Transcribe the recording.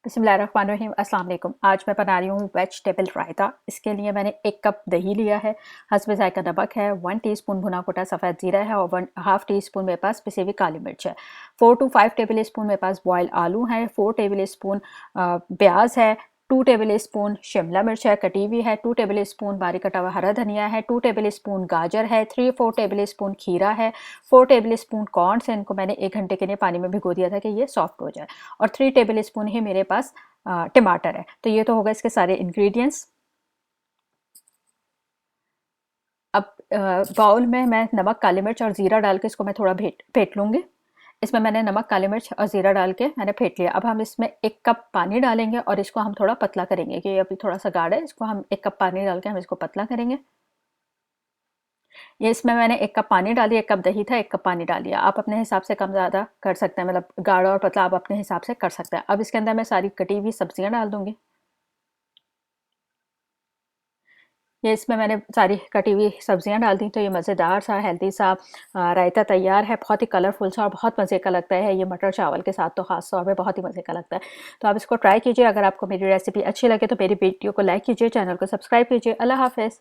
बिस्मिल्लाहिर्रहमानिर्रहीम। अस्सलाम वालेकुम। आज मैं बना रही हूँ वेजिटेबल रायता। इसके लिए मैंने 1 कप दही लिया है, हस्ब ज़ायक़ा नमक है, 1 टीस्पून भुना कुटा सफ़ेद ज़ीरा है और 1/2 टीस्पून मेरे पास पिसी हुई काली मिर्च है। 4 to 5 टेबल स्पून मेरे पास बॉयल आलू हैं, 4 टेबल स्पून प्याज है, 2 टेबल स्पून शिमला मिर्च है कटी हुई है, 2 टेबल स्पून बारीक कटा हुआ हरा धनिया है, 2 टेबल स्पून गाजर है, 3-4 टेबल स्पून खीरा है, 4 टेबल स्पून कॉर्न्स है। इनको मैंने 1 घंटे के लिए पानी में भिगो दिया था कि ये सॉफ्ट हो जाए। और 3 टेबल स्पून ही मेरे पास टमाटर है। तो ये तो होगा इसके सारे इंग्रेडिएंट्स। अब बाउल में मैं नमक काली मिर्च और ज़ीरा डाल के इसको मैं थोड़ा फेंट लूँगी। इसमें मैंने नमक काली मिर्च और ज़ीरा डाल के मैंने फेंट लिया। अब हम इसमें 1 कप पानी डालेंगे और इसको हम थोड़ा पतला करेंगे कि ये अभी थोड़ा सा गाढ़ा है। इसको हम 1 कप पानी डाल के हम इसको पतला करेंगे। ये इसमें मैंने 1 कप पानी डाली, 1 कप दही था, 1 कप पानी डाल दिया। आप अपने हिसाब से कम ज़्यादा कर सकते हैं, मतलब गाढ़ा और पतला आप अपने हिसाब से कर सकते हैं। अब इसके अंदर मैं सारी कटी हुई सब्जियां डाल दूंगी। ये इसमें मैंने सारी कटी हुई सब्जियां डाल दी। तो ये मज़ेदार सा हेल्दी सा रायता तैयार है। बहुत ही कलरफुल सा और बहुत मज़े का लगता है। ये मटर चावल के साथ तो ख़ास तौर पे बहुत ही मज़े का लगता है। तो आप इसको ट्राई कीजिए। अगर आपको मेरी रेसिपी अच्छी लगे तो मेरी वीडियो को लाइक कीजिए, चैनल को सब्सक्राइब कीजिए। अल्लाह हाफ़िज़।